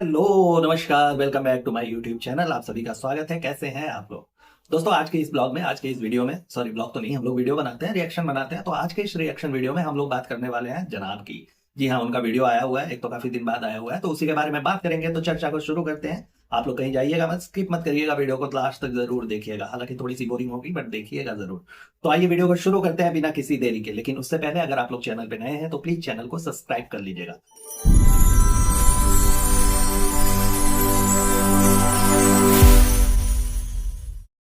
Hello, नमस्कार, welcome back to my YouTube channel. आप सभी का स्वागत है। कैसे हैं आप लोग? दोस्तों, आज के इस ब्लॉग में, आज के इस वीडियो में, सॉरी ब्लॉग तो नहीं, हम लोग वीडियो बनाते हैं, रिएक्शन बनाते हैं। तो आज के इस रिएक्शन वीडियो में हम लोग बात करने वाले हैं जनाब की। जी हाँ, उनका वीडियो आया हुआ है, एक तो काफी दिन बाद आया हुआ है, तो उसी के बारे में बात करेंगे। तो चर्चा को शुरू करते हैं। आप लोग कहीं जाइएगा मत, स्किप मत करिएगा, वीडियो को लास्ट तक जरूर देखिएगा। हालांकि थोड़ी सी बोरिंग होगी, बट देखिएगा जरूर। तो आइए वीडियो को शुरू करते हैं बिना किसी देरी के। लेकिन उससे पहले अगर आप लोग चैनल पे नए हैं तो प्लीज चैनल को सब्सक्राइब कर लीजिएगा।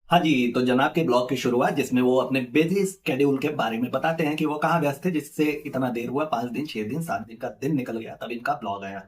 हाँ जी, तो जनाब के ब्लॉग की शुरुआत, जिसमें वो अपने बिजी स्केड्यूल के बारे में बताते हैं कि वो कहाँ व्यस्त थे, जिससे इतना देर हुआ, 5 दिन 6 दिन 7 दिन का दिन निकल गया तब इनका ब्लॉग आया।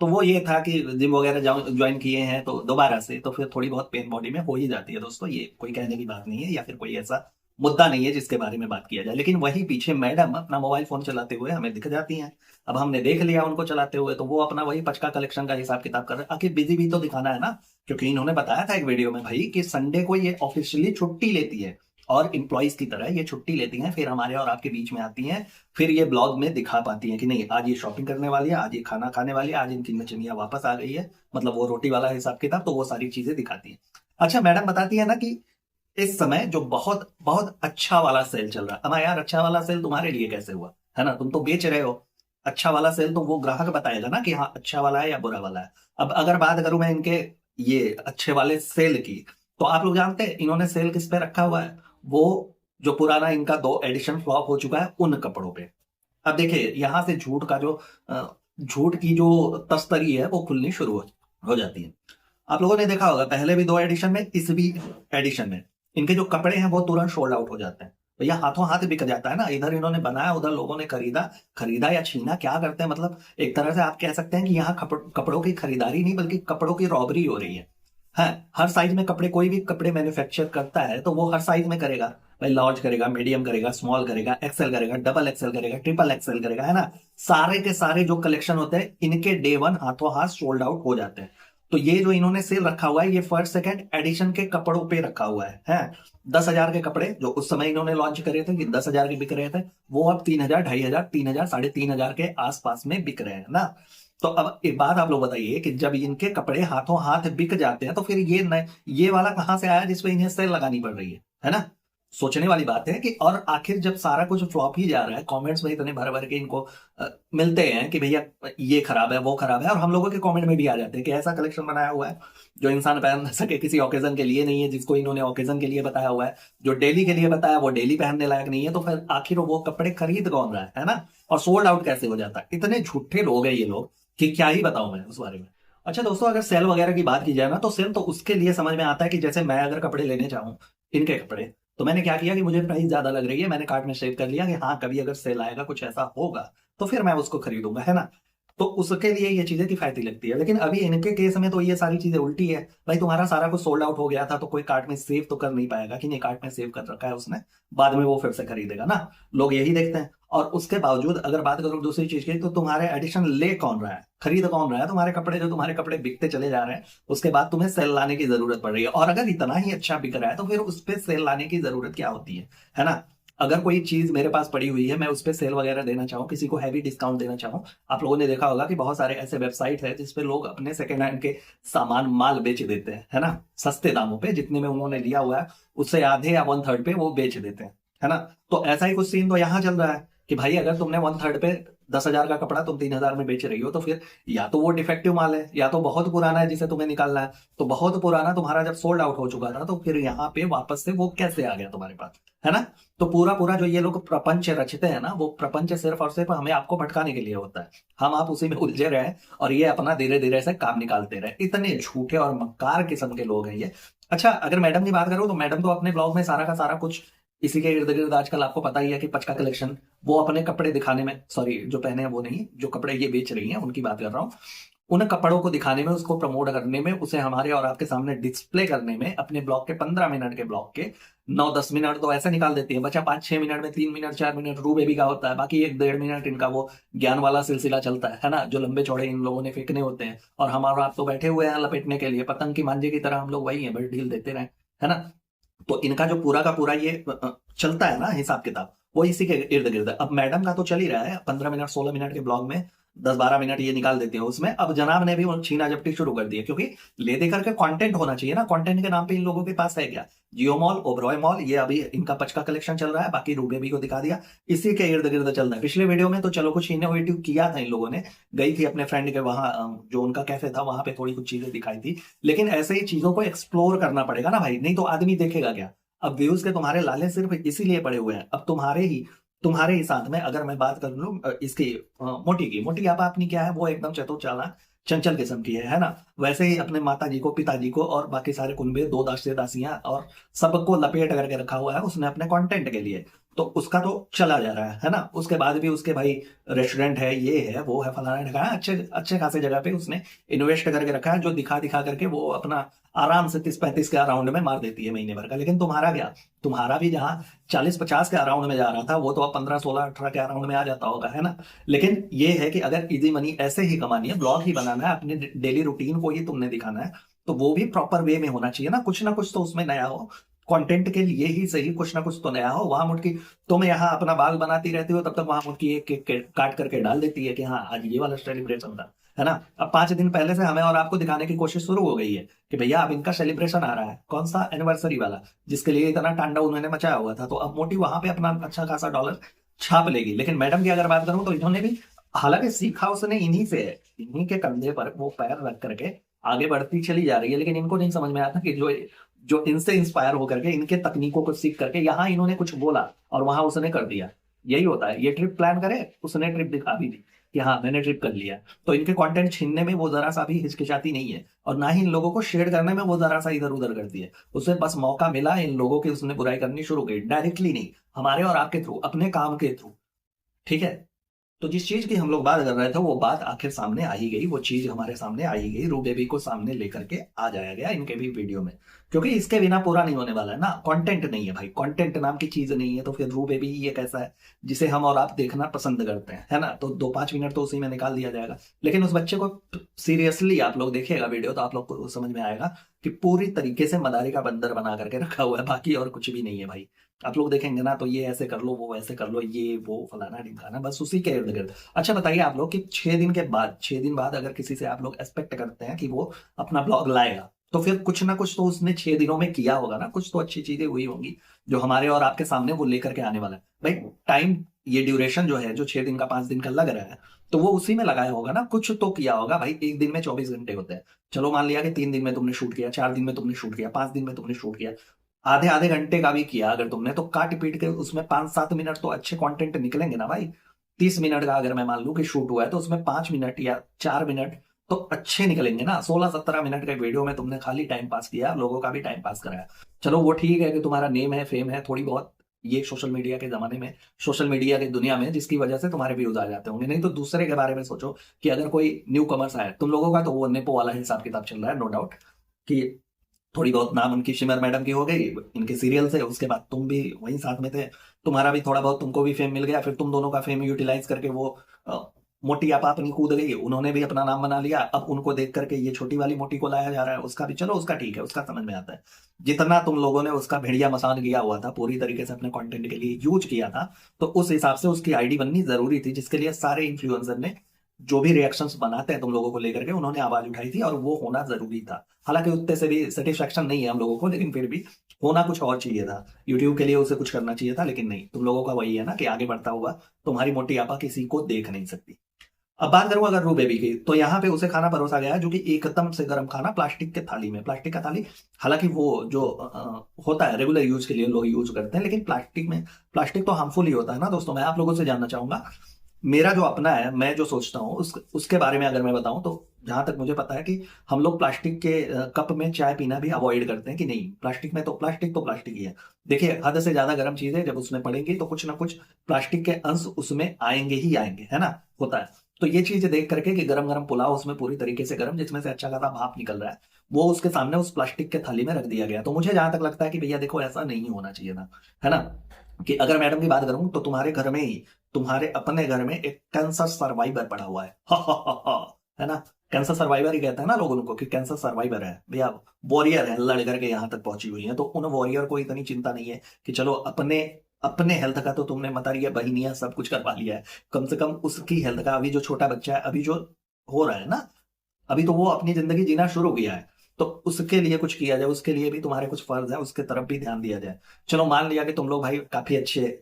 तो वो ये था कि जिम वगैरह ज्वाइन किए हैं तो दोबारा से तो फिर थोड़ी बहुत पेन बॉडी में हो ही जाती है। दोस्तों, ये कोई कहने की बात नहीं है या फिर कोई ऐसा मुद्दा नहीं है जिसके बारे में बात किया जाए। लेकिन वही पीछे मैडम अपना मोबाइल फोन चलाते हुए हमें दिख जाती हैं। अब हमने देख लिया उनको चलाते हुए, तो वो अपना वही पचका कलेक्शन का हिसाब किताब कर रहे हैं। आखिर बिजी भी तो दिखाना है ना, क्योंकि इन्होंने बताया था एक वीडियो में भाई कि संडे को ये ऑफिशियली छुट्टी लेती है और इम्प्लॉइज की तरह ये छुट्टी लेती हैं, फिर हमारे और आपके बीच में आती हैं, फिर ये ब्लॉग में दिखा पाती हैं कि नहीं, आज ये शॉपिंग करने वाली है, आज ये खाना खाने वाली है, आज इनकी नचनिया वापस आ गई है, मतलब वो रोटी वाला हिसाब किताब, तो वो सारी चीजें दिखाती है। अच्छा, मैडम बताती है ना कि इस समय जो बहुत बहुत अच्छा वाला सेल चल रहा है। अब यार, अच्छा वाला सेल तुम्हारे लिए कैसे हुआ, है ना? तुम तो बेच रहे हो। अच्छा वाला सेल तो वो ग्राहक बताएगा ना कि हाँ, अच्छा वाला है या बुरा वाला है। अब अगर बात करूं मैं इनके ये अच्छे वाले सेल की, तो आप लोग जानते हैं इन्होंने सेल किस पे रखा हुआ है? वो जो पुराना इनका 2 एडिशन फ्लॉप हो चुका है उन कपड़ों पे। अब देखिए, यहां से झूठ का जो झूठ की जो तस्तरी है वो खुलनी शुरू हो जाती है। आप लोगों ने देखा होगा, पहले भी 2 एडिशन में, इस भी एडिशन में इनके जो कपड़े हैं वो तुरंत सोल्ड आउट हो जाते हैं। भैया, हाथों हाथ बिक जाता है ना। इधर इन्होंने बनाया, उधर लोगों ने खरीदा। खरीदा या छीना, क्या करते हैं, मतलब एक तरह से आप कह सकते हैं कि यहाँ कपड़ों की खरीदारी नहीं बल्कि कपड़ों की रॉबरी हो रही है। हर साइज में कपड़े, कोई भी कपड़े मैन्युफैक्चर करता है तो वो हर साइज में करेगा। भाई, लार्ज करेगा, मीडियम करेगा, स्मॉल करेगा, एक्सेल करेगा, डबल एक्सेल करेगा, ट्रिपल एक्सेल करेगा, है ना? सारे के सारे जो कलेक्शन होते हैं इनके डे वन हाथों हाथ सोल्ड आउट हो जाते हैं। तो ये जो इन्होंने सेल रखा हुआ है, ये फर्स्ट सेकंड एडिशन के कपड़ों पे रखा हुआ है। 10,000 के कपड़े जो उस समय इन्होंने लॉन्च करे थे कि 10,000 के बिक रहे थे, वो अब 3,000, 2,500, 3,000, 3,500 के आसपास में बिक रहे हैं ना। तो अब एक बात आप लोग बताइए कि जब इनके कपड़े हाथों हाथ बिक जाते हैं तो फिर ये वाला कहां से आया जिसपे इन्हें सेल लगानी पड़ रही है ना? सोचने वाली बात है कि और आखिर जब सारा कुछ फ्लॉप ही जा रहा है, कमेंट्स में इतने भर भर के इनको मिलते हैं कि भैया ये खराब है, वो खराब है, और हम लोगों के कमेंट में भी आ जाते हैं कि ऐसा कलेक्शन बनाया हुआ है जो इंसान पहन ना सके, किसी ओकेजन के लिए नहीं है, जिसको इन्होंने ओकेजन के लिए बताया हुआ है, जो डेली के लिए बताया वो डेली पहनने लायक नहीं है, तो फिर आखिर वो कपड़े खरीद कौन रहा है ना? और सोल्ड आउट कैसे हो जाता है? इतने झूठे लोग हैं ये लोग कि क्या ही बताऊं मैं उस बारे में। अच्छा दोस्तों, अगर सेल वगैरह की बात की जाए ना, तो सेल तो उसके लिए समझ में आता है कि जैसे मैं अगर कपड़े लेने चाहूँ, इनके कपड़े, तो मैंने क्या किया कि मुझे प्राइस ज्यादा लग रही है, मैंने कार्ट में सेव कर लिया कि हाँ, कभी अगर सेल आएगा, कुछ ऐसा होगा तो फिर मैं उसको खरीदूंगा, है ना? तो उसके लिए ये चीजें किफायती लगती है। लेकिन अभी इनके केस में तो ये सारी चीजें उल्टी है। भाई, तुम्हारा सारा कुछ सोल्ड आउट हो गया था तो कोई कार्ट में सेव तो कर नहीं पाएगा कि नहीं, कार्ट में सेव कर रखा है उसने, बाद में वो फिर से खरीदेगा ना। लोग यही देखते हैं। और उसके बावजूद अगर बात करूं दूसरी चीज की, तो तुम्हारे एडिशन ले कौन रहा है, खरीद कौन रहा है तुम्हारे कपड़े? जो तुम्हारे कपड़े बिकते चले जा रहे हैं, उसके बाद तुम्हें सेल लाने की जरूरत पड़ रही है। और अगर इतना ही अच्छा बिक रहा है तो फिर उस पर सेल लाने की जरूरत क्या होती है ना? अगर कोई चीज मेरे पास पड़ी हुई है, मैं उस पर सेल वगैरह देना चाहूँ, किसी को हैवी डिस्काउंट देना चाहूँ, आप लोगों ने देखा होगा कि बहुत सारे ऐसे वेबसाइट है जिसपे लोग अपने सेकेंड हैंड के सामान माल बेच देते हैं, है ना? सस्ते दामों पे, जितने में उन्होंने लिया हुआ है उससे आधे या 1/3 पे वो बेच देते हैं, है ना? तो ऐसा ही कुछ सीन तो यहाँ चल रहा है कि भाई, अगर तुमने 1/3 पे 10,000 का कपड़ा तुम 3,000 में बेच रही हो, तो फिर या तो वो डिफेक्टिव माल है या तो बहुत पुराना है जिसे तुम्हें निकालना है। तो बहुत पुराना तुम्हारा जब सोल्ड आउट हो चुका था, तो फिर यहाँ पे वापस से वो कैसे आ गया तुम्हारे पास, है ना? तो पूरा पूरा जो ये लोग प्रपंच रचते हैं ना, वो प्रपंच सिर्फ और सिर्फ हमें आपको भटकाने के लिए होता है। हम आप उसी में उलझे रहे और ये अपना धीरे धीरे से काम निकालते रहे। इतने झूठे और मक्कार किस्म के लोग हैं ये। अच्छा, अगर मैडम की बात करूं तो मैडम तो अपने ब्लॉग में सारा का सारा कुछ इसी के इर्द गिर्द, आजकल आपको पता ही है कि पचका कलेक्शन, वो अपने कपड़े दिखाने में, सॉरी जो पहने हैं वो नहीं, जो कपड़े ये बेच रही हैं उनकी बात कर रहा हूँ, उन कपड़ों को दिखाने में, उसको प्रमोट करने में, उसे हमारे और आपके सामने डिस्प्ले करने में, अपने ब्लॉग के 15 मिनट के ब्लॉग के 9-10 मिनट तो ऐसे निकाल देती है। बच्चा 5-6 मिनट में, 3 मिनट 4 मिनट रू बेबी का होता है, बाकी 1-1.5 मिनट इनका वो ज्ञान वाला सिलसिला चलता है ना? जो लंबे चौड़े इन लोगों ने फेंकने होते हैं, और हमारा आप तो बैठे हुए हैं लपेटने के लिए, पतंग की मांझे की तरह हम लोग वही है, बस ढील देते रहे, है ना? तो इनका जो पूरा का पूरा ये चलता है ना हिसाब किताब, वो इसी के इर्द गिर्द। अब मैडम का तो चल ही रहा है 15 मिनट 16 मिनट के ब्लॉग में 10-12 मिनट ये निकाल देते हैं उसमें। अब जनाब ने भी वो छीना झपटी शुरू कर दी है, क्योंकि ले दे करके कंटेंट होना चाहिए ना। कंटेंट के नाम पे इन लोगों के पास है क्या? जियो मॉल, ओबरॉय मॉल, ये अभी इनका पचका कलेक्शन चल रहा है, बाकी रूबे भी को दिखा दिया, इसी के इर्द गिर्द चल रहा है। पिछले वीडियो में तो चलो कुछ इनोवेटिव किया था इन लोगों ने, गई थी अपने फ्रेंड के वहां, जो उनका कैफे था वहां पे थोड़ी कुछ चीजें दिखाई थी। लेकिन ऐसे ही चीजों को एक्सप्लोर करना पड़ेगा ना भाई, नहीं तो आदमी देखेगा क्या? अब व्यूज के तुम्हारे लाले सिर्फ इसीलिए पड़े हुए हैं। अब तुम्हारे ही साथ में अगर मैं बात कर लूं इसकी मोटी आपा अपनी क्या है, वो एकदम चतुर चालाक चंचल किस्म की है ना। वैसे ही अपने माता जी को, पिताजी को और बाकी सारे कुनबे, दो दासे दासियां और सबको लपेट करके रखा हुआ है उसने अपने कंटेंट के लिए। तो उसका तो चला जा रहा है ना। उसके बाद भी उसके भाई रेस्टोरेंट है, ये है, वो है, फलाना ढका है, अच्छे अच्छे खासे जगह पे उसने इन्वेस्ट करके रखा है, जो दिखा दिखा करके वो अपना आराम से 30-35 के अराउंड में मार देती है महीने भर का। लेकिन तुम्हारा क्या? तुम्हारा भी जहाँ 40-50 के अराउंड में जा रहा था, वो तो अब 15-16-18 के अराउंड में आ जाता होगा, है ना। लेकिन ये है कि अगर इजी मनी ऐसे ही कमानी है, ब्लॉग ही बनाना है, अपने डेली रूटीन को ही तुमने दिखाना है, तो वो भी प्रॉपर वे में होना चाहिए ना कुछ तो उसमें नया हो। कंटेंट के लिए ही सही, कुछ ना कुछ तो नया हो। वहां मुड़की तुम यहाँ अपना बाल बनाती रहती हो, तब तक वहां मुड़की एक केक काट करके डाल देती है कि हाँ आज ये वाला सेलिब्रेशन था, है ना। अब 5 दिन पहले से हमें और आपको दिखाने की कोशिश शुरू हो गई है कि भैया अब इनका सेलिब्रेशन आ रहा है, कौन सा एनिवर्सरी वाला, जिसके लिए इतना टांडा उन्होंने मचाया हुआ था। तो अब मोटी वहां पे अपना अच्छा खासा डॉलर छाप लेगी। लेकिन मैडम की अगर बात करूं तो इन्होंने भी, हालांकि सीखा उसने इन्हीं से है, इन्हीं के कंधे पर वो पैर रख करके आगे बढ़ती चली जा रही है। लेकिन इनको नहीं समझ में आता कि जो जो इनसे इंस्पायर होकर के, इनके तकनीकों को सीख करके यहाँ इन्होंने कुछ बोला और वहां उसने कर दिया। यही होता है, ये ट्रिप प्लान करे, उसने ट्रिप दिखा भी दी कि हाँ मैंने ट्रिप कर लिया। तो इनके कंटेंट छीनने में वो जरा सा भी हिचकिचाती नहीं है, और ना ही इन लोगों को शेयर करने में वो जरा सा इधर उधर करती है। उसे बस मौका मिला इन लोगों की, उसने बुराई करनी शुरू की, डायरेक्टली नहीं, हमारे और आपके थ्रू, अपने काम के थ्रू। ठीक है। तो जिस चीज की हम लोग बात कर रहे थे, वो बात आखिर सामने आ ही गई, वो चीज हमारे सामने आ ही गई। रू बेबी को सामने लेकर के आ जाया गया इनके भी वीडियो में, क्योंकि इसके बिना पूरा नहीं होने वाला है ना। कंटेंट नहीं है भाई, कंटेंट नाम की चीज नहीं है, तो फिर रू बेबी ये कैसा है जिसे हम और आप देखना पसंद करते हैं, है ना। तो 2-5 मिनट तो उसी में निकाल दिया जाएगा। लेकिन उस बच्चे को सीरियसली आप लोग देखिएगा वीडियो, तो आप लोग को समझ में आएगा कि पूरी तरीके से मदारी का बंदर बना करके रखा हुआ है, बाकी और कुछ भी नहीं है भाई। आप लोग देखेंगे ना तो ये ऐसे कर लो, वो ऐसे कर लो, ये वो फलाना ढिमकाना, बस उसी के इर्द गिर्द। अच्छा बताइए आप लोग कि 6 दिन बाद अगर किसी से आप लोग एक्सपेक्ट करते हैं कि वो अपना ब्लॉग लाएगा, तो फिर कुछ ना कुछ तो उसने 6 दिनों में किया होगा ना, कुछ तो अच्छी चीजें हुई होंगी जो हमारे और आपके सामने वो लेकर के आने वाला है भाई। टाइम, ये ड्यूरेशन जो है, जो 6 दिन का 5 दिन का लग रहा है, तो वो उसी में लगाया होगा ना, कुछ तो किया होगा भाई। एक दिन में 24 घंटे होते हैं। चलो मान लिया कि 3 दिन में तुमने शूट किया, 4 दिन में तुमने शूट किया, 5 दिन में तुमने शूट किया, आधे आधे घंटे का भी किया अगर तुमने, तो काट पीट के उसमें 5-7 मिनट तो अच्छे कंटेंट निकलेंगे ना भाई। 30 मिनट का अगर मैं मान लूं कि शूट हुआ है, तो उसमें 5 मिनट या 4 मिनट तो अच्छे निकलेंगे ना। 16-17 मिनट के वीडियो में तुमने खाली टाइम पास किया, लोगों का भी टाइम पास कराया। चलो वो ठीक है कि तुम्हारा नेम है, फेम है थोड़ी बहुत, ये सोशल मीडिया के जमाने में, सोशल मीडिया की दुनिया में, जिसकी वजह से तुम्हारे व्यूज आ जाते होंगे। नहीं तो दूसरे के बारे में सोचो कि अगर कोई न्यू कमर्स आए, तुम लोगों का तो वो नेपो वाला हिसाब किताब चल रहा है, नो डाउट, कि थोड़ी बहुत नाम उनकी शिमर मैडम की हो गई इनके सीरियल से, उसके बाद तुम भी वहीं साथ में थे, तुम्हारा भी थोड़ा बहुत, तुमको भी फेम मिल गया, फिर तुम दोनों का फेम यूटिलाइज करके वो मोटी आपा अपनी कूद गई, उन्होंने भी अपना नाम बना लिया। अब उनको देख करके ये छोटी वाली मोटी को लाया जा रहा है, उसका भी चलो, उसका ठीक है, उसका समझ में आता है। जितना तुम लोगों ने उसका भेड़िया मसान किया हुआ था, पूरी तरीके से अपने कंटेंट के लिए यूज किया था, तो उस हिसाब से उसकी आईडी बननी जरूरी थी, जिसके लिए सारे इन्फ्लुएंसर ने जो भी रिएक्शंस बनाते हैं तुम लोगों को लेकर के, उन्होंने आवाज उठाई थी, और वो होना जरूरी था। हालांकि उतने से भी सेटिस्फेक्शन नहीं है हम लोगों को, लेकिन फिर भी होना कुछ और चाहिए था। यूट्यूब के लिए उसे कुछ करना चाहिए था, लेकिन नहीं, तुम लोगों का वही है ना कि आगे बढ़ता हुआ तुम्हारी मोटी आपा किसी को देख नहीं सकती। अब बात करूं अगर रू बेबी की, तो यहाँ पे उसे खाना परोसा गया है, जो कि एकदम से गर्म खाना प्लास्टिक के थाली में, प्लास्टिक का थाली। हालांकि वो जो होता है रेगुलर यूज के लिए लोग यूज करते हैं, लेकिन प्लास्टिक तो हार्मफुल ही होता है ना दोस्तों। मैं आप लोगों से जानना चाहूंगा, मेरा जो अपना है, मैं जो सोचता हूँ उसके बारे में अगर मैं बताऊं, तो जहां तक मुझे पता है कि हम लोग प्लास्टिक के कप में चाय पीना भी अवॉइड करते हैं कि नहीं, प्लास्टिक में तो प्लास्टिक ही है। देखिए हद से ज्यादा गर्म चीजें जब उसमें पड़ेंगी, तो कुछ ना कुछ प्लास्टिक के अंश उसमें आएंगे ही आएंगे, है ना, होता है। तो ये चीज देख करके कि गरम गरम पुलाव उसमें पूरी तरीके से गर्म, जिसमें से अच्छा खासा भाप निकल रहा है, वो उसके सामने उस प्लास्टिक के थाली में रख दिया गया। तो मुझे जहां तक लगता है कि भैया देखो ऐसा नहीं होना चाहिए था, है ना। कि अगर मैडम की बात करूं, तो तुम्हारे घर में ही, तुम्हारे अपने घर में एक कैंसर सर्वाइवर पड़ा हुआ है, है ना। कैंसर सर्वाइवर ही कहते हैं ना लोग उनको, कि कैंसर सर्वाइवर है भैया, वॉरियर है, लड़ करके यहाँ तक पहुंची हुई है। तो उन वॉरियर को इतनी चिंता नहीं है कि चलो अपने अपने हेल्थ का तो तुमने मतारिया बहिनिया सब कुछ करवा लिया है, कम से कम उसकी हेल्थ का। अभी जो छोटा बच्चा है, अभी जो हो रहा है ना, अभी तो वो अपनी जिंदगी जीना शुरू किया है, तो उसके लिए कुछ किया जाए, उसके लिए भी तुम्हारे कुछ फर्ज है, उसके तरफ भी ध्यान दिया जाए। चलो मान लिया कि तुम लोग भाई काफी अच्छे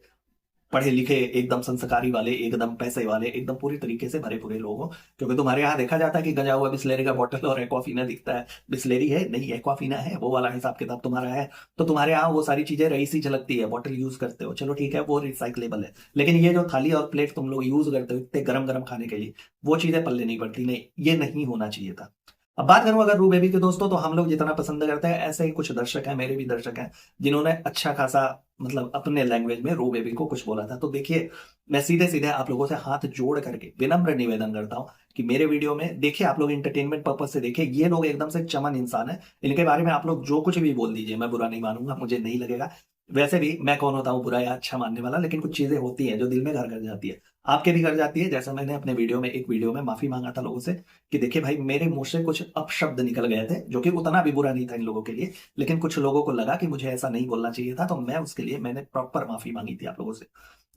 पढ़े लिखे, एकदम संस्कारी वाले, एकदम पैसे वाले, एकदम पूरी तरीके से भरे पूरे लोग हो, क्योंकि तुम्हारे यहाँ देखा जाता है कि गंजा हुआ बिस्लेरी का बोतल और एक्वाफीना दिखता है, बिस्लेरी है नहीं एक्वाफीना है, वो वाला हिसाब किताब तुम्हारा है। तो तुम्हारे यहाँ वो सारी चीजें रही सी झलकती है, बोतल यूज करते हो, चलो ठीक है वो रिसाइकलेबल है, लेकिन ये जो थाली और प्लेट तुम लोग यूज करते हो इतने गरम गरम खाने के लिए, वो चीजें पल्ले नहीं पड़ती, नहीं ये नहीं होना चाहिए था। अब बात करूं अगर रू बेबी के दोस्तों, तो हम लोग जितना पसंद करते हैं, ऐसे ही कुछ दर्शक हैं, मेरे भी दर्शक हैं, जिन्होंने अच्छा खासा मतलब अपने लैंग्वेज में रू बेबी को कुछ बोला था। तो देखिए, मैं सीधे सीधे आप लोगों से हाथ जोड़ करके विनम्र निवेदन करता हूं कि मेरे वीडियो में देखिए, आप लोग इंटरटेनमेंट पर्पज से देखिए, ये लोग एकदम से चमन इंसान है, इनके बारे में आप लोग जो कुछ भी बोल दीजिए, मैं बुरा नहीं मानूंगा, मुझे नहीं लगेगा। वैसे भी मैं कौन होता हूँ बुरा या अच्छा मानने वाला, लेकिन कुछ चीजें होती हैं जो दिल में घर कर जाती है, आपके भी घर जाती है। जैसा मैंने अपने वीडियो में, एक वीडियो में माफी मांगा था लोगों से कि देखिए भाई, मेरे मुंह से कुछ अपशब्द निकल गए थे, जो कि उतना भी बुरा नहीं था इन लोगों के लिए, लेकिन कुछ लोगों को लगा कि मुझे ऐसा नहीं बोलना चाहिए था, तो मैं उसके लिए मैंने प्रॉपर माफी मांगी थी आप लोगों से।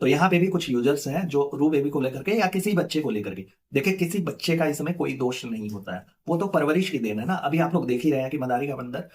तो यहाँ पे भी कुछ यूजर्स हैं जो रू बेबी को लेकर के या किसी बच्चे को लेकर के, देखिए किसी बच्चे का इसमें कोई दोष नहीं होता है, वो तो परवरिश की देन है ना। अभी आप लोग देख ही रहे हैं कि मदारी का बंदर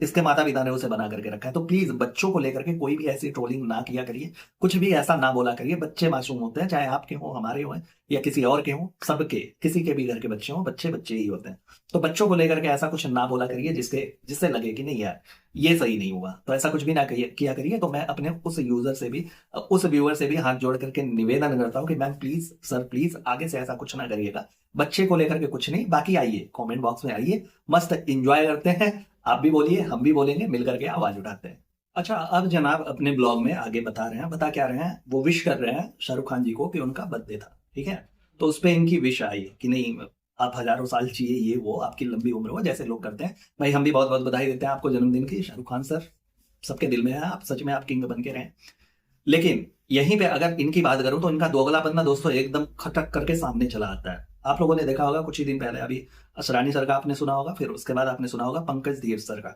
इसके माता पिता ने उसे बना करके रखा है, तो प्लीज बच्चों को लेकर के कोई भी ऐसी ट्रोलिंग ना किया करिए, कुछ भी ऐसा ना बोला करिए। बच्चे मासूम होते हैं, चाहे आपके हों, हमारे हों, या किसी और के हों, सबके, किसी के भी घर के बच्चे हों, बच्चे बच्चे ही होते हैं। तो बच्चों को लेकर के ऐसा कुछ ना बोला करिए जिसके जिससे लगे कि नहीं यार ये सही नहीं हुआ, तो ऐसा कुछ भी ना किया करिए। तो मैं अपने उस यूजर से भी, उस व्यूअर से भी हाथ जोड़ करके निवेदन करता हूँ कि मैम प्लीज, सर प्लीज, आगे से ऐसा कुछ ना करिएगा, बच्चे को लेकर के कुछ नहीं। बाकी आइए कमेंट बॉक्स में आइए, मस्त एंजॉय करते हैं, आप भी बोलिए हम भी बोलेंगे, मिल करके आवाज उठाते हैं। अच्छा, अब जनाब अपने ब्लॉग में आगे बता रहे हैं, बता क्या रहे हैं, वो विश कर रहे हैं शाहरुख खान जी को कि उनका बर्थडे था, ठीक है। तो उस पर इनकी विश आई कि नहीं आप हजारों साल जिए, ये वो आपकी लंबी उम्र हो, जैसे लोग करते हैं। भाई हम भी बहुत बहुत बधाई देते हैं आपको जन्मदिन की, शाहरुख खान सर, सबके दिल में है आप, सच में आप किंग बन के रहें। लेकिन यहीं पे अगर इनकी बात करूं तो इनका दोगलापन ना दोस्तों एकदम खटक करके सामने चला आता है। आप लोगों ने देखा होगा कुछ ही दिन पहले, अभी असरानी सर का आपने सुना होगा, फिर उसके बाद आपने सुना होगा पंकज धीर सर का,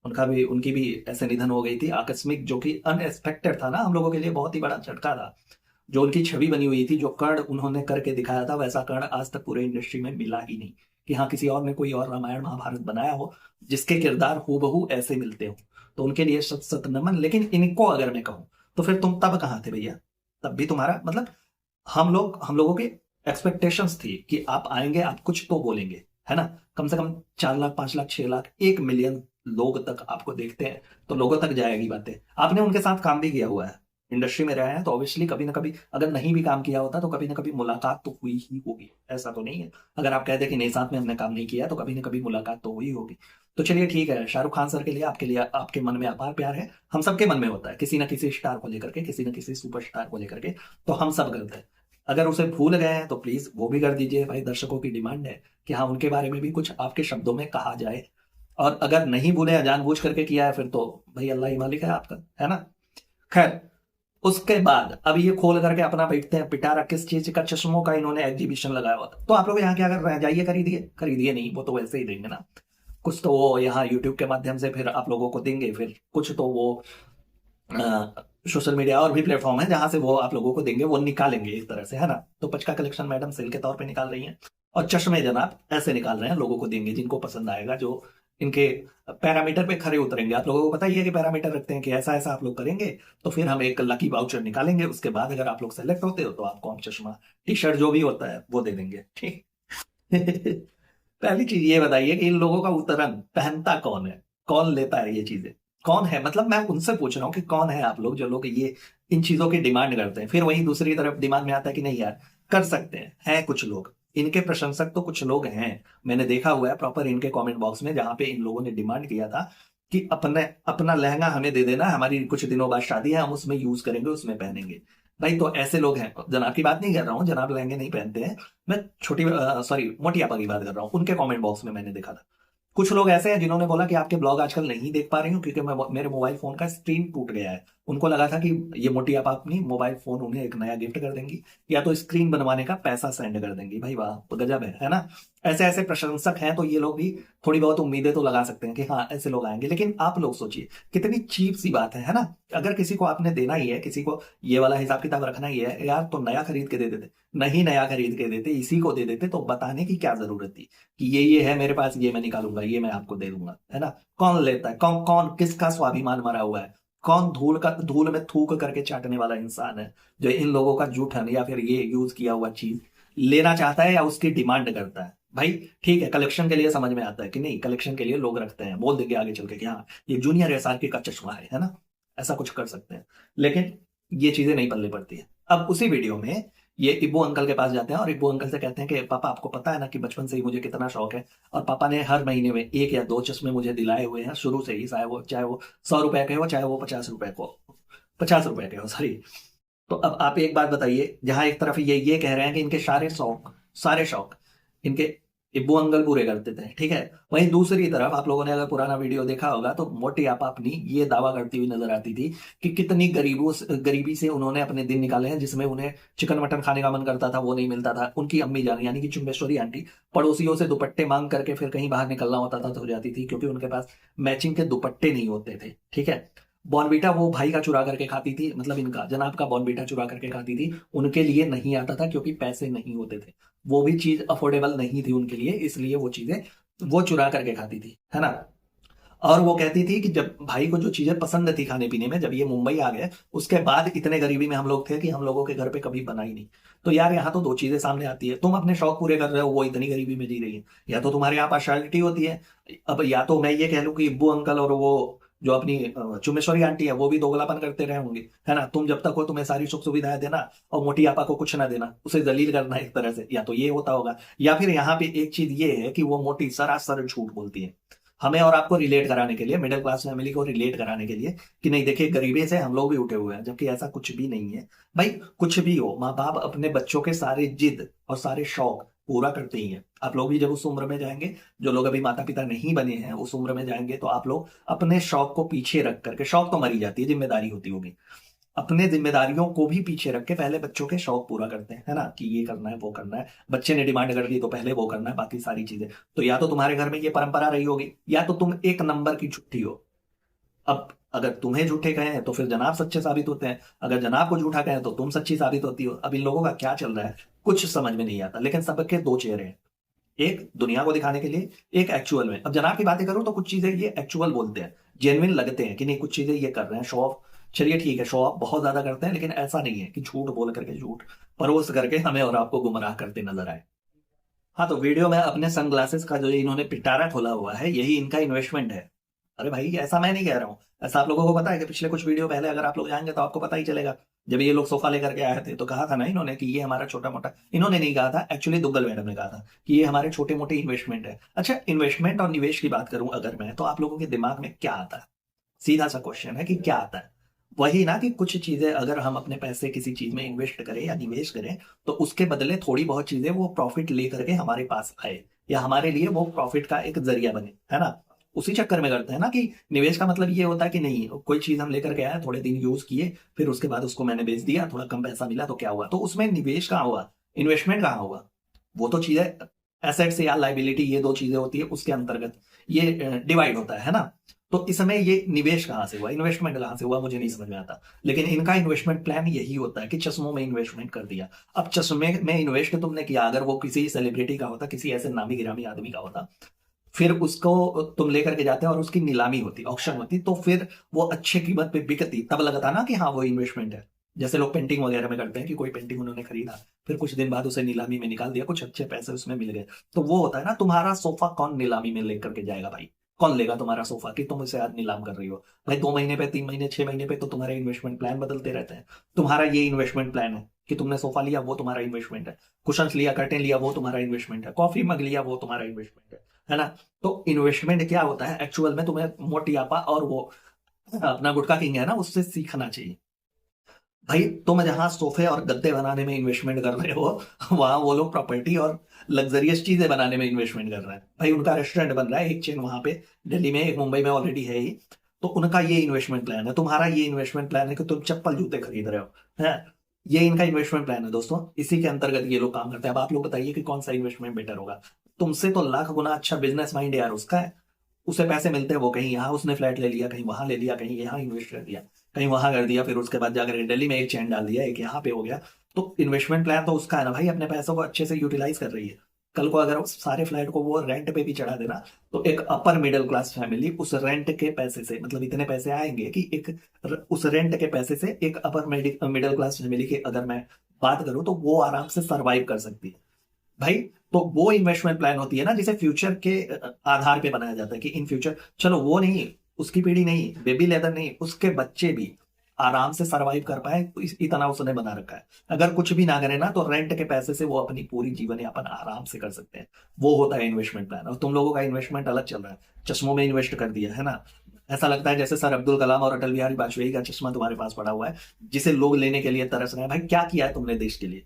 उनकी भी ऐसे निधन हो गई थी आकस्मिक, जो कि अनएक्सपेक्टेड था ना, हम लोगों के लिए बहुत ही बड़ा झटका था। जो उनकी छवि बनी हुई थी, जो कर्ण उन्होंने करके दिखाया था, वैसा कर्ण आज तक पूरे इंडस्ट्री में मिला ही नहीं, कि हाँ किसी और ने कोई और रामायण महाभारत बनाया हो जिसके किरदार हूबहू ऐसे मिलते हो। तो उनके लिए सत सत नमन। लेकिन इनको अगर मैं कहूं तो फिर तुम तब कहाँ थे भैया, तब भी तुम्हारा मतलब, हम लोगों की एक्सपेक्टेशंस थी कि आप आएंगे, आप कुछ तो बोलेंगे, है ना। कम से कम 4 लाख 5 लाख 6 लाख 1 मिलियन लोग तक आपको देखते हैं, तो लोगों तक जाएगी बातें। आपने उनके साथ काम भी किया हुआ है, इंडस्ट्री में रहे हैं, तो ऑब्वियसली कभी ना कभी, अगर नहीं भी काम किया होता तो कभी ना कभी मुलाकात तो हुई ही होगी, ऐसा तो नहीं है। अगर आप कहते कि नहीं साथ में हमने काम नहीं किया, तो कभी ना कभी मुलाकात तो हुई होगी। तो चलिए ठीक है, शाहरुख खान सर के लिए, आपके लिए, आपके मन में अपार प्यार है, हम सबके मन में होता है किसी ना किसी स्टार को लेकर के, किसी ना किसी सुपरस्टार को लेकर के, तो हम सब करते हैं। अगर उसे भूल गए हैं तो प्लीज वो भी कर दीजिए भाई, दर्शकों की डिमांड है कि हाँ उनके बारे में भी कुछ आपके शब्दों में कहा जाए। और अगर नहीं भूले या जानबूझ करके किया है फिर तो भाई अल्लाह ही मालिक है आपका, है ना। खैर, उसके बाद अब ये खोल करके अपना बैठते हैं पिटारा, किस चीज का, चश्मों का इन्होंने एग्जीबिशन लगाया हुआ था। तो आप लोग यहाँ क्या कर रहे हैं, जाइए खरीदिए नहीं, वो तो वैसे ही देंगे ना, कुछ तो वो यहाँ यूट्यूब के माध्यम से फिर आप लोगों को देंगे, फिर कुछ तो वो सोशल मीडिया और भी प्लेटफॉर्म है जहां से वो आप लोगों को देंगे, वो निकालेंगे इस तरह से, है ना। तो पचका कलेक्शन मैडम सेल के तौर पे निकाल रही हैं, और चश्मे जनाब ऐसे निकाल रहे हैं, लोगों को देंगे जिनको पसंद आएगा, जो इनके पैरामीटर पे खरे उतरेंगे। आप लोगों को पता ही है कि पैरामीटर रखते हैं कि ऐसा ऐसा आप लोग करेंगे तो फिर हम एक लकी वाउचर निकालेंगे, उसके बाद अगर आप लोग सेलेक्ट होते हो तो आपको हम चश्मा, टी शर्ट जो भी होता है वो दे देंगे, ठीक। पहली चीज ये बताइए कि इन लोगों का उतरन पहनता कौन है, कौन लेता है ये चीजें, कौन है, मतलब मैं उनसे पूछ रहा हूँ कि कौन है आप लोग जो लोग ये इन चीजों की डिमांड करते हैं। फिर वहीं दूसरी तरफ दिमाग में आता है कि नहीं यार कर सकते हैं, है कुछ लोग इनके प्रशंसक, तो कुछ लोग हैं, मैंने देखा हुआ है प्रॉपर इनके कमेंट बॉक्स में, जहां पे इन लोगों ने डिमांड किया था कि अपने अपना लहंगा हमें दे देना, हमारी कुछ दिनों बाद शादी है, हम उसमें यूज करेंगे, उसमें पहनेंगे। भाई तो ऐसे लोग हैं, जनाब की बात नहीं कर रहा हूँ, जनाब लहंगे नहीं पहनते हैं, मैं छोटी सॉरी मोटी आपा की बात कर रहा हूँ, उनके कमेंट बॉक्स में मैंने देखा था। कुछ लोग ऐसे हैं जिन्होंने बोला कि आपके ब्लॉग आजकल नहीं देख पा रही हूँ क्योंकि मेरे मोबाइल फोन का स्क्रीन टूट गया है, उनको लगा था कि ये मोटी आपा अपनी मोबाइल फोन उन्हें एक नया गिफ्ट कर देंगी, या तो स्क्रीन बनवाने का पैसा सेंड कर देंगी। भाई वाह, तो गजब है ना। ऐसे ऐसे प्रशंसक हैं, तो ये लोग भी थोड़ी बहुत उम्मीदें तो लगा सकते हैं कि हाँ ऐसे लोग आएंगे। लेकिन आप लोग सोचिए कितनी चीप सी बात है ना। अगर किसी को आपने देना ही है, किसी को ये वाला हिसाब किताब रखना ही है यार, तो नया खरीद के दे देते। नहीं नया खरीद के देते, इसी को दे देते, तो बताने की क्या जरूरत थी कि ये है मेरे पास, ये मैं निकालूंगा, ये मैं आपको दे दूंगा, है ना। कौन लेता है, कौन कौन किसका स्वाभिमान मरा हुआ है, कौन धूल में थूक करके चाटने वाला इंसान है जो इन लोगों का जूठन या फिर ये यूज किया हुआ चीज लेना चाहता है या उसकी डिमांड करता है। भाई ठीक है, कलेक्शन के लिए समझ में आता है कि नहीं, कलेक्शन के लिए लोग रखते हैं, बोल देंगे आगे चल के कि हाँ ये जूनियर एसआरके का चश्मा है ना, ऐसा कुछ कर सकते हैं। लेकिन ये चीजें नहीं पल्ले पड़ती है। अब उसी वीडियो में ये इब्बू अंकल के पास जाते हैं और इब्बू अंकल से कहते हैं कि पापा आपको पता है ना कि बचपन से ही मुझे कितना शौक है, और पापा ने हर महीने में 1 या 2 चश्मे मुझे दिलाए हुए हैं शुरू से ही, चाहे वो 100 रुपए के हो, चाहे वो 50 रुपए को, 50 रुपए के हो, सॉरी। तो अब आप एक बात बताइए, जहां एक तरफ ये कह रहे हैं कि इनके सारे शौक इनके इब्बू अंकल पूरे करते थे, ठीक है, वहीं दूसरी तरफ आप लोगों ने अगर पुराना वीडियो देखा होगा तो मोटी आपा अपनी ये दावा करती हुई नजर आती थी कि कितनी गरीबी से उन्होंने अपने दिन निकाले हैं, जिसमें उन्हें चिकन मटन खाने का मन करता था, वो नहीं मिलता था। उनकी अम्मी जान यानी कि चुम्बेश्वरी आंटी पड़ोसियों से दुपट्टे मांग करके फिर कहीं बाहर निकलना होता था तो हो जाती थी, क्योंकि उनके पास मैचिंग के दुपट्टे नहीं होते थे, ठीक है। बॉर्नवीटा वो भाई का चुरा करके खाती थी, मतलब इनका जनाब का बॉर्नवीटा चुरा करके खाती थी, उनके लिए नहीं आता था क्योंकि पैसे नहीं होते थे, वो भी चीज अफोर्डेबल नहीं थी उनके लिए, इसलिए वो चीजें वो चुरा करके खाती थी, है ना। और वो कहती थी कि जब भाई को जो चीजें पसंद थी खाने पीने में, जब ये मुंबई आ गए उसके बाद इतने गरीबी में हम लोग थे कि हम लोगों के घर पे कभी बना ही नहीं। तो यार यहाँ तो दो चीजें सामने आती है, तुम अपने शौक पूरे कर रहे हो, वो इतनी गरीबी में जी रही है, या तो तुम्हारे यहाँ पार्शलिटी होती है। अब या तो मैं ये कह लूं कि इब्बू अंकल और वो जो अपनी चुम्बेश्वरी आंटी है वो भी दोगलापन करते रहे होंगे, है ना। तुम जब तक हो तुम्हें सारी सुख सुविधाएं देना और मोटी आपा को कुछ ना देना, उसे जलील करना एक तरह से, या तो ये होता होगा। या फिर यहाँ पे एक चीज ये है कि वो मोटी सरासर झूठ बोलती है, हमें और आपको रिलेट कराने के लिए, मिडिल क्लास फैमिली को रिलेट कराने के लिए कि नहीं देखिए गरीबी से हम लोग भी उठे हुए हैं, जबकि ऐसा कुछ भी नहीं है। भाई कुछ भी हो, माँ बाप अपने बच्चों के सारे जिद और सारे शौक पूरा करते ही हैं। आप लोग भी जब उस उम्र में जाएंगे, जो लोग अभी माता पिता नहीं बने हैं उस उम्र में जाएंगे, तो आप लोग अपने शौक को पीछे रख करके, शौक तो मरी जाती है, जिम्मेदारी होती होगी, अपने जिम्मेदारियों को भी पीछे रख के पहले बच्चों के शौक पूरा करते हैं, है ना, कि ये करना है वो करना है, बच्चे ने डिमांड कर दी तो पहले वो करना है, बाकी सारी चीजें। तो या तो तुम्हारे घर में ये परंपरा रही होगी, या तो तुम एक नंबर की झूठी हो। अब अगर तुम्हें झूठे कहे हैं तो फिर जनाब सच्चे साबित होते हैं, अगर जनाब को झूठा कहे तो तुम सच्ची साबित होती हो। अब इन लोगों का क्या चल रहा है कुछ समझ में नहीं आता, लेकिन सबके दो चेहरे हैं, एक दुनिया को दिखाने के लिए, एक एक्चुअल में। अब जनाब की बातें करूं तो कुछ चीजें ये एक्चुअल बोलते हैं, जेन्युइन लगते हैं कि नहीं, कुछ चीजें ये कर रहे हैं शो ऑफ। चलिए ठीक है, शो ऑफ बहुत ज्यादा करते हैं, लेकिन ऐसा नहीं है कि झूठ बोल करके, झूठ परोस करके हमें और आपको गुमराह करते नजर आए। हाँ, तो वीडियो में अपने सनग्लासेस का जो इन्होंने पिटारा खोला हुआ है, यही इनका इन्वेस्टमेंट है। अरे भाई ऐसा मैं नहीं कह रहा हूँ, ऐसा आप लोगों को पता है कि पिछले कुछ वीडियो पहले अगर आप लोग जाएंगे तो आपको पता ही चलेगा। जब ये लोग सोफा लेकर के आए थे तो कहा था ना इन्होंने कि ये हमारा छोटा मोटा, इन्होंने नहीं कहा था, एक्चुअली दुग्गल मैडम ने कहा था कि ये हमारे छोटे मोटे इन्वेस्टमेंट है। अच्छा, इन्वेस्टमेंट और निवेश की बात करूं अगर मैं, तो आप लोगों के दिमाग में क्या आता है? सीधा सा क्वेश्चन है कि क्या आता है। वही ना कि कुछ चीजें अगर हम अपने पैसे किसी चीज में इन्वेस्ट करें या निवेश करें, तो उसके बदले थोड़ी बहुत चीजें वो प्रॉफिट लेकर के हमारे पास आए, या हमारे लिए वो प्रॉफिट का एक जरिया बने, है ना। उसी चक्कर में करते हैं ना कि निवेश का मतलब ये होता है कि नहीं, कोई चीज हम लेकर के आए, थोड़े दिन यूज किए, फिर उसके बाद उसको मैंने बेच दिया, थोड़ा कम पैसा मिला तो क्या हुआ, तो उसमें निवेश कहाँ हुआ, इन्वेस्टमेंट कहाँ हुआ। वो तो चीजें एसेट्स या लाइबिलिटी, ये दो चीजें होती है, उसके अंतर्गत ये डिवाइड होता है ना। तो इस समय ये निवेश कहाँ से हुआ, इन्वेस्टमेंट कहाँ से हुआ, मुझे नहीं समझ में आता। लेकिन इनका इन्वेस्टमेंट प्लान यही होता है कि चश्मों में इन्वेस्टमेंट कर दिया। अब चश्मे में इन्वेस्ट तुमने किया, अगर वो किसी सेलिब्रिटी का होता, किसी ऐसे नामी गिरामी आदमी का होता, फिर उसको तुम लेकर के जाते और उसकी नीलामी होती, ऑक्शन होती, तो फिर वो अच्छे कीमत पे बिकती, तब लगता ना कि हाँ वो इन्वेस्टमेंट है। जैसे लोग पेंटिंग वगैरह में करते हैं कि कोई पेंटिंग उन्होंने खरीदा, फिर कुछ दिन बाद उसे नीलामी में निकाल दिया, कुछ अच्छे पैसे उसमें मिल गए, तो वो होता है ना। तुम्हारा सोफा कौन नीलामी में लेकर के जाएगा भाई? कौन लेगा तुम्हारा सोफा कि तुम इसे आज नीलाम कर रही हो? भाई 2 महीने पे, 3 महीने, 6 महीने पे तो तुम्हारे इन्वेस्टमेंट प्लान बदलते रहते हैं। तुम्हारा ये इन्वेस्टमेंट प्लान है कि तुमने सोफा लिया, वो तुम्हारा इन्वेस्टमेंट है, कुशंस लिया, कर्टेन लिया, वो तुम्हारा इन्वेस्टमेंट है, कॉफी मग लिया, वो तुम्हारा इन्वेस्टमेंट है ना। तो इन्वेस्टमेंट क्या होता है एक्चुअल में, तुम्हें मोटियापा और वो अपना गुटखा किंग है ना, उससे सीखना चाहिए। भाई तुम जहां सोफे और गद्दे बनाने में इन्वेस्टमेंट कर रहे हो, वहां वो लोग प्रॉपर्टी और लग्जरियस चीजें बनाने में इन्वेस्टमेंट कर रहे हैं। भाई उनका रेस्टोरेंट बन रहा है, एक चेन वहां पे दिल्ली में, एक मुंबई में ऑलरेडी है ही, तो उनका ये इन्वेस्टमेंट प्लान है, तुम्हारा ये इन्वेस्टमेंट प्लान है कि तुम चप्पल जूते खरीद रहे हो, है। ये इनका इन्वेस्टमेंट प्लान है दोस्तों, इसी के अंतर्गत ये लोग काम करते हैं। अब आप लोग बताइए कि कौन सा इन्वेस्टमेंट बेटर होगा। तुमसे तो लाख गुना अच्छा बिजनेस माइंड यार उसका है। उसे पैसे मिलते हैं, वो कहीं यहाँ उसने फ्लैट ले लिया, कहीं वहां ले लिया, कहीं यहाँ इन्वेस्ट कर दिया, कहीं वहां कर दिया, फिर उसके बाद जाकर दिल्ली में एक चैन डाल दिया, एक यहाँ पे हो गया। तो इन्वेस्टमेंट प्लान तो उसका है ना भाई, अपने पैसों को अच्छे से यूटिलाइज कर रही है। कल को अगर उस सारे फ्लैट को वो रेंट पे भी चढ़ा देना, तो एक अपर मिडिल क्लास फैमिली उस रेंट के पैसे से, मतलब इतने पैसे आएंगे कि उस रेंट के पैसे से एक अपर मिडिल क्लास फैमिली की अगर मैं बात करूं तो वो आराम से सरवाइव कर सकती है भाई। तो वो इन्वेस्टमेंट प्लान होती है ना, जिसे फ्यूचर के आधार पे बनाया जाता है कि इन फ्यूचर, चलो वो नहीं, उसकी पीढ़ी नहीं, बेबी लेदर नहीं, उसके बच्चे भी आराम से सरवाइव कर पाए, तो इतना उसने बना रखा है। अगर कुछ भी ना करे ना, तो रेंट के पैसे से वो अपनी पूरी जीवन यापन आराम से कर सकते हैं। वो होता है इन्वेस्टमेंट प्लान। और तुम लोगों का इन्वेस्टमेंट अलग चल रहा है, चश्मों में इन्वेस्ट कर दिया है ना। ऐसा लगता है जैसे सर अब्दुल कलाम और अटल बिहारी वाजपेयी का चश्मा तुम्हारे पास पड़ा हुआ है, जिसे लोग लेने के लिए तरस रहे हैं। भाई क्या किया है तुमने देश के लिए,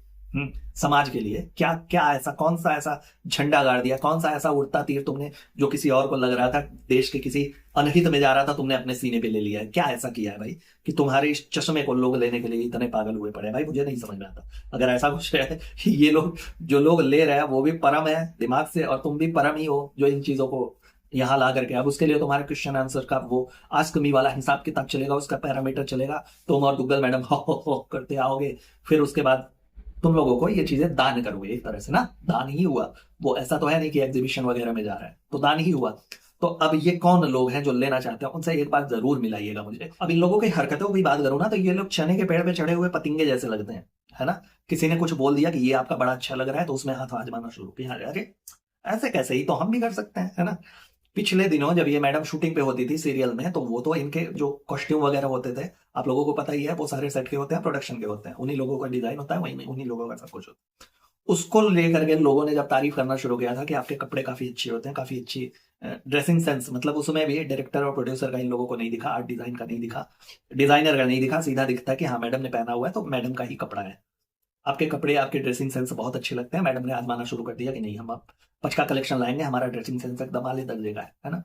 समाज के लिए? क्या क्या ऐसा, कौन सा ऐसा झंडा गाड़ दिया, कौन सा ऐसा उड़ता तीर तुमने, जो किसी और को लग रहा था देश के किसी अनहित में जा रहा था, तुमने अपने सीने पे ले लिया है? क्या ऐसा किया है भाई कि तुम्हारे इस चश्मे को लोग लेने के लिए इतने पागल हुए पड़े हैं? भाई मुझे नहीं समझ में आता। अगर ऐसा कुछ है, ये लोग जो लोग ले रहे हैं वो भी परम है दिमाग से, और तुम भी परम ही हो जो इन चीजों को यहाँ ला करके। अब उसके लिए तुम्हारे क्वेश्चन आंसर का वो आस्क मी वाला हिसाब किताब चलेगा, उसका पैरामीटर चलेगा। तुम और दुग्गल मैडम हो करते आओगे, फिर उसके बाद तुम लोगों को ये चीजें दान करोगे, एक तरह से ना दान ही हुआ। वो ऐसा तो है नहीं कि एग्जीबिशन वगैरह में जा रहा है, तो दान ही हुआ। तो अब ये कौन लोग हैं जो लेना चाहते हैं, उनसे एक बात जरूर मिलाइएगा मुझे। अब इन लोगों की हरकतों की बात करूं ना, तो ये लोग चने के पेड़ पे चढ़े हुए पतिंगे जैसे लगते हैं, है ना। किसी ने कुछ बोल दिया कि ये आपका बड़ा अच्छा लग रहा है, तो उसमें हाथ आजमाना शुरू किया, अरे ऐसे कैसे, ही तो हम भी कर सकते हैं, है ना। पिछले दिनों जब ये मैडम शूटिंग पे होती थी सीरियल में, तो वो तो इनके जो कॉस्ट्यूम वगैरह होते थे, आप लोगों को पता ही है, वो सारे सेट के होते हैं, प्रोडक्शन के होते हैं, उन्हीं लोगों का डिजाइन होता है, वहीं उन्हीं लोगों का सब कुछ होता है। उसको लेकर के लोगों ने जब तारीफ करना शुरू किया था कि आपके कपड़े काफी अच्छे होते हैं, काफी अच्छी ड्रेसिंग सेंस, मतलब उसमें भी डायरेक्टर और प्रोड्यूसर का इन लोगों को नहीं दिखा, आर्ट डिजाइन का नहीं दिखा, डिजाइनर का नहीं दिखा, सीधा दिखता है कि हाँ मैडम ने पहना हुआ है तो मैडम का ही कपड़ा है। आपके कपड़े, आपके ड्रेसिंग सेंस बहुत अच्छे लगते हैं। मैडम ने आजमाना शुरू कर दिया कि नहीं, हम अब पचका कलेक्शन लाएंगे, हमारा ड्रेसिंग सेंस एकदम आले दर्जे का है ना।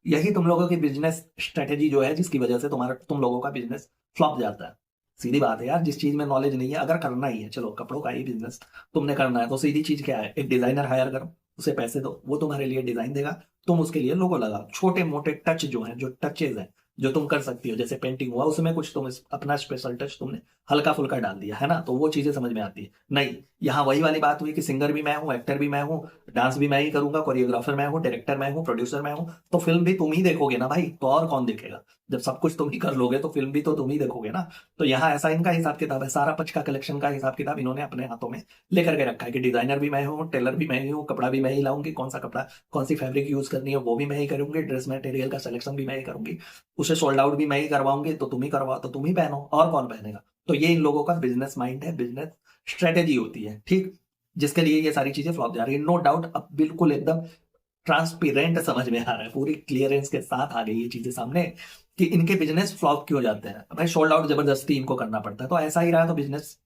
यही तुम लोगों की बिजनेस स्ट्रेटेजी जो है, जिसकी वजह से तुम लोगों का बिजनेस फ्लॉप जाता है। सीधी बात है यार, जिस चीज में नॉलेज नहीं है, अगर करना ही है, चलो कपड़ों का ही बिजनेस तुमने करना है, तो सीधी चीज क्या है, एक डिजाइनर हायर करो, उसे पैसे दो, वो तुम्हारे लिए डिजाइन देगा, तुम उसके लिए लोगो लगाओ। छोटे मोटे टच जो है, जो टचेज है, जो तुम कर सकती हो, जैसे पेंटिंग हुआ, उसमें कुछ तुम अपना स्पेशल टच तुमने हल्का फुल्का डाल दिया, है ना, तो वो चीजें समझ में आती है। नहीं, यहाँ वही वाली बात हुई कि सिंगर भी मैं हूँ, एक्टर भी मैं हूँ, डांस भी मैं ही करूंगा, कोरियोग्राफर मैं हूँ, डायरेक्टर मैं हूँ, प्रोड्यूसर मैं हूँ, तो फिल्म भी तुम ही देखोगे ना भाई, तो और कौन देखेगा? जब सब कुछ तुम ही कर लोगे तो फिल्म भी तो तुम ही देखोगे ना। तो यहाँ ऐसा इनका हिसाब किताब है, सारा पच का कलेक्शन का हिसाब किताब इन्होंने अपने हाथों में लेकर के रखा है कि डिजाइनर भी मैं हूँ, टेलर भी मैं ही हूँ, कपड़ा भी मैं ही लाऊंगी, कौन सा कपड़ा, कौन सी फैब्रिक यूज करनी है वो भी मैं ही करूंगी, ड्रेस मटेरियल का सिलेक्शन भी मैं ही करूंगी, उसे सोल्ड आउट भी मैं ही करवाऊंगी, तो तुम ही करवाओ, तो तुम ही पहनो, और कौन पहनेगा? तो ये इन लोगों का बिजनेस माइंड है, बिजनेस स्ट्रेटेजी होती है, ठीक, जिसके लिए ये सारी चीजें फ्लॉप जा रही है, नो डाउट। अब बिल्कुल एकदम ट्रांसपेरेंट समझ में आ रहा है, पूरी क्लियरेंस के साथ आ गई ये चीजें सामने कि इनके बिजनेस फ्लॉप क्यों जाते हैं। भाई सोल्ड आउट जबरदस्ती इनको करना पड़ता है, तो ऐसा ही रहा तो बिजनेस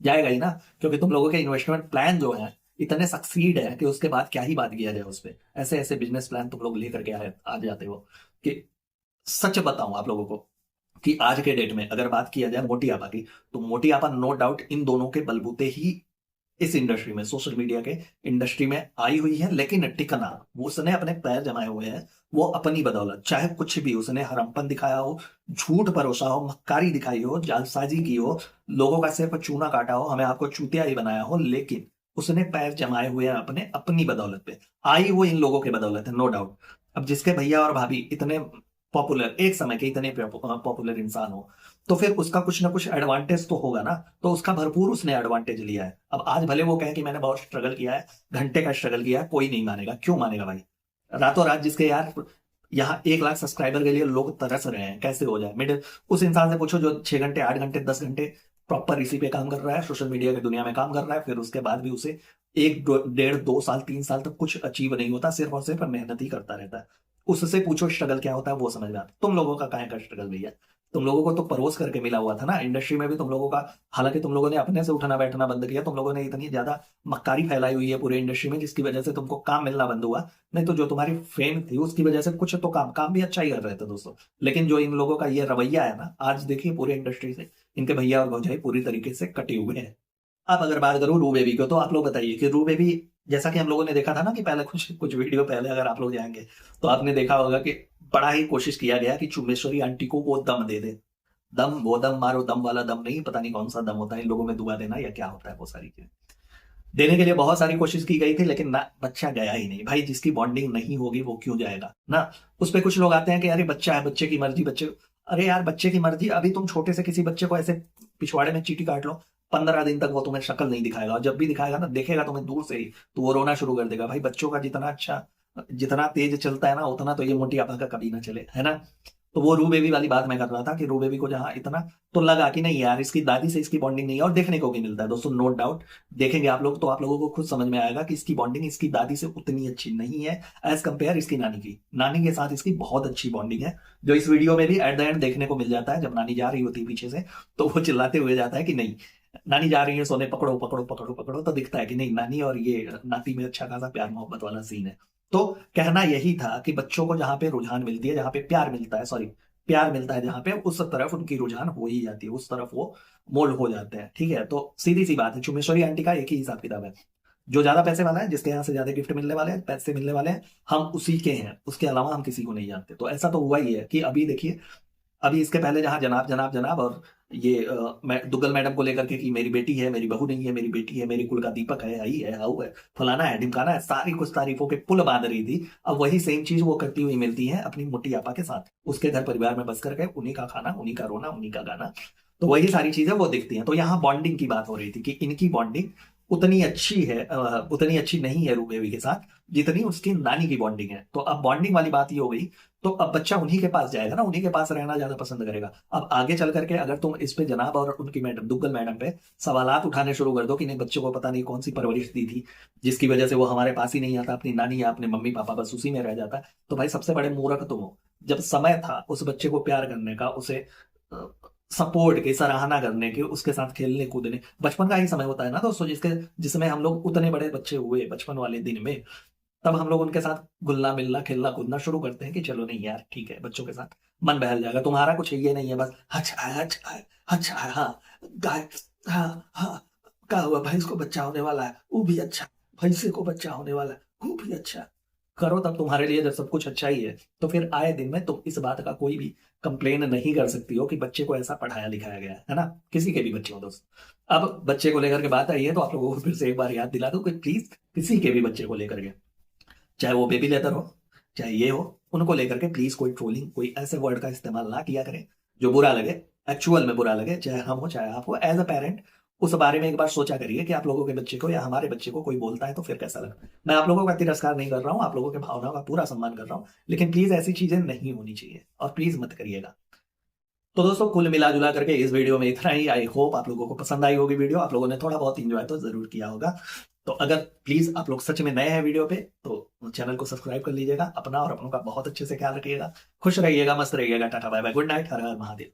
जाएगा ही ना, क्योंकि तुम लोगों के इन्वेस्टमेंट प्लान जो है इतने सक्सीड है कि उसके बाद क्या ही बात किया जाए उस पर। ऐसे ऐसे बिजनेस प्लान तुम लोग लेकर के आ जाते हो कि सच बताऊं आप लोगों को कि आज के डेट में अगर बात किया जाए मोटियापा की, तो मोटियापा नो डाउट इन दोनों के बलबूते ही इस इंडस्ट्री में, सोशल मीडिया के इंडस्ट्री में आई हुई है। लेकिन टिकना, वो उसने अपने पैर जमाए हुए हैं, वो अपनी बदौलत, चाहे कुछ भी उसने हरमपन दिखाया हो, झूठ परोसा हो, मक्कारी दिखाई हो, जालसाजी की हो, लोगों का सिर पर चूना काटा हो, हमें आपको चूतिया ही बनाया हो, लेकिन उसने पैर जमाए हुए हैं अपने, अपनी बदौलत पे। आई वो इन लोगों के बदौलत है, नो डाउट। अब जिसके भैया और भाभी इतने पॉपुलर, एक समय के इतने पॉपुलर इंसान हो, तो फिर उसका कुछ ना कुछ एडवांटेज तो होगा ना, तो उसका भरपूर उसने एडवांटेज लिया है। अब आज भले वो कहे कि मैंने बहुत स्ट्रगल किया है, घंटे का स्ट्रगल किया है, कोई नहीं मानेगा। क्यों मानेगा भाई? रातों रात जिसके यार यहाँ 1 लाख सब्सक्राइबर के लिए लोग तरस रहे हैं, कैसे हो जाए मिडिल, उस इंसान से पूछो जो 6 घंटे 8 घंटे 10 घंटे प्रॉपर इसी पे काम कर रहा है, सोशल मीडिया की दुनिया में काम कर रहा है, फिर उसके बाद भी उसे 1 1.5 2 साल 3 साल तक कुछ अचीव नहीं होता, सिर्फ और सिर्फ मेहनत ही करता रहता है। उससे पूछो स्ट्रगल क्या होता है, वो समझ में आता है। तुम लोगों का काहे का स्ट्रगल भैया? तुम लोगों को तो परोस करके मिला हुआ था ना। इंडस्ट्री में भी तुम लोगों का, हालांकि तुम लोगों ने अपने से उठना बैठना बंद किया, तुम लोगों ने इतनी ज्यादा मक्कारी फैलाई हुई है पूरी इंडस्ट्री में जिसकी वजह से तुमको काम मिलना बंद हुआ। नहीं तो जो तुम्हारी फेम थी उसकी वजह से कुछ तो काम काम भी अच्छा ही कर रहे थे दोस्तों। लेकिन जो इन लोगों का ये रवैया है ना, आज देखिए पूरी इंडस्ट्री से इनके भैया और भौजाई पूरी तरीके से कटे हुए हैं। अब अगर बात करूं रू बेबी को, तो आप लोग बताइए कि रू बेबी, जैसा कि हम लोगों ने देखा था ना कि पहले कुछ कुछ वीडियो पहले अगर आप लोग जाएंगे तो आपने देखा होगा कि बड़ा ही कोशिश किया गया कि चुम्बेश्वरी आंटी को वो दम दे दे। दम, वो दम मारो, दम वाला दम नहीं, पता नहीं कौन सा दम होता है इन लोगों में, दुआ देना या क्या होता है, वो सारी चीजें देने के लिए बहुत सारी कोशिश की गई थी, लेकिन ना, बच्चा गया ही नहीं भाई। जिसकी बॉन्डिंग नहीं होगी वो क्यों जाएगा ना। उस पे कुछ लोग आते हैं कि अरे बच्चा है, बच्चे की मर्जी, बच्चे, अरे यार बच्चे की मर्जी। अभी तुम छोटे से किसी बच्चे को ऐसे पिछवाड़े में चीटी काट लो, 15 दिन तक वो तुम्हें शक्ल नहीं दिखाएगा, और जब भी दिखाएगा ना, देखेगा तुम्हें दूर से ही तो वो रोना शुरू कर देगा। भाई बच्चों का जितना अच्छा, जितना तेज चलता है ना, उतना तो ये मोटी आपा का कभी ना चले, है ना। तो वो रू बेबी वाली बात मैं कर रहा था कि रू बेबी को जहां इतना तो लगा कि नहीं यार इसकी दादी से इसकी बॉन्डिंग नहीं है, और देखने को भी मिलता है दोस्तों, नो डाउट। देखेंगे आप लोग तो आप लोगों को खुद समझ में आएगा कि इसकी बॉन्डिंग इसकी दादी से उतनी अच्छी नहीं है एज कंपेयर इसकी नानी की। नानी के साथ इसकी बहुत अच्छी बॉन्डिंग है, जो इस वीडियो में भी एट द एंड देखने को मिल जाता है। जब नानी जा रही होती है पीछे से, तो वो चिल्लाते हुए जाता है कि नहीं, नानी जा रही है सोने, पकड़ो पकड़ो पकड़ो पकड़ो, तो दिखता है कि नहीं, नानी और ये नाती में अच्छा खासा प्यार मोहब्बत वाला सीन है। तो कहना यही था कि बच्चों को जहां पे रुझान मिलती है, जहां पे प्यार मिलता है, सॉरी, प्यार मिलता है जहां पे, उस तरफ उनकी रुझान हो ही जाती है, उस तरफ वो मोल्ड हो जाते हैं। ठीक है, तो सीधी सी बात है, चुमेश्वरी आंटी का एक ही हिसाब किताब है। जो ज्यादा पैसे वाला है, जिसके यहाँ से ज्यादा गिफ्ट मिलने वाले हैं, पैसे मिलने वाले हैं, हम उसी के हैं, उसके अलावा हम किसी को नहीं जानते। तो ऐसा तो हुआ ही है कि अभी देखिए, अभी इसके पहले जहां जनाब जनाब जनाब और ये दुग्गल मैडम को लेकर के कि मेरी बेटी है, मेरी बहू नहीं है, मेरी बेटी है, मेरी कुल का दीपक है, आई है, हाउ है, फलाना है, ढिमकाना है, सारी कुछ तारीफों के पुल बांध रही थी। अब वही सेम चीज वो करती हुई मिलती है अपनी मोटी आपा के साथ, उसके घर परिवार में बस करके, उन्हीं का खाना, उन्हीं का रोना, उन्हीं का गाना। तो वही सारी चीजें वो दिखती हैं। तो यहाँ बॉन्डिंग की बात हो रही थी कि इनकी बॉन्डिंग उतनी अच्छी है, उतनी अच्छी नहीं है रूबेवी के साथ जितनी उसकी नानी की बॉन्डिंग है। तो अब बॉन्डिंग वाली बात ये हो गई, तो अब बच्चा उन्हीं के पास जाएगा ना, उन्हीं के पास रहना ज्यादा पसंद करेगा। अब आगे चल करके अगर तुम इस पे जनाब और उनकी मैडम, दुग्गल मैडम पे सवालात उठाने शुरू कर दो कि नहीं, बच्चों को पता नहीं कौन सी परवरिश दी थी जिसकी वजह से वो हमारे पास ही नहीं आता, अपनी नानी या अपने मम्मी पापा बस उसी में रह जाता, तो भाई सबसे बड़े मूर्ख तुम हो। जब समय था उस बच्चे को प्यार करने का, उसे सपोर्ट की सराहना करने की, उसके साथ खेलने कूदने, बचपन का ही समय होता है ना दोस्तों, जिसमें हम लोग उतने बड़े बच्चे हुए बचपन वाले दिन में, तब हम लोग उनके साथ घुलना मिलना खेलना कूदना शुरू करते हैं कि चलो नहीं यार ठीक है, बच्चों के साथ मन बहल जाएगा। तुम्हारा कुछ ये नहीं है, बस अच्छा है, अच्छा है, अच्छा है, हाँ गाय, हाँ हाँ, क्या हुआ भाई, इसको बच्चा होने वाला है, वो भी अच्छा, भैंसे को बच्चा होने वाला है, वो भी अच्छा। करो तब, तुम्हारे लिए जब सब कुछ अच्छा ही है तो फिर आए दिन में तुम इस बात का कोई भी कंप्लेन नहीं कर सकती हो कि बच्चे को ऐसा पढ़ाया लिखाया गया है ना, किसी के भी बच्चे हो दोस्त। अब बच्चे को लेकर के बात आई है, तो आप लोगों को फिर से एक बार याद दिला दूं कि प्लीज किसी के भी बच्चे को लेकर के, चाहे वो बेबी लेदर हो, चाहे ये हो, उनको लेकर के प्लीज कोई ट्रोलिंग, कोई ऐसे वर्ड का इस्तेमाल ना किया करें जो बुरा लगे, एक्चुअल में बुरा लगे, चाहे हम हो चाहे आप हो। एज अ पेरेंट उस बारे में एक बार सोचा करिए कि आप लोगों के बच्चे को या हमारे बच्चे को कोई बोलता है तो फिर कैसा लगता है। मैं आप लोगों का तिरस्कार नहीं कर रहा हूँ, आप लोगों के भावनाओं का पूरा सम्मान कर रहा हूँ, लेकिन प्लीज ऐसी चीजें नहीं होनी चाहिए और प्लीज मत करिएगा। तो दोस्तों कुल मिला जुला करके इस वीडियो में इतना ही। आई होप आप लोगों को पसंद आई होगी वीडियो, आप लोगों ने थोड़ा बहुत इंजॉय तो जरूर किया होगा। तो अगर प्लीज आप लोग सच में नए हैं वीडियो पे, तो चैनल को सब्सक्राइब कर लीजिएगा, अपना और अपनों का बहुत अच्छे से ख्याल रखिएगा, खुश रहिएगा, मस्त रहिएगा, tata bye bye, good night, हर हर महादेव।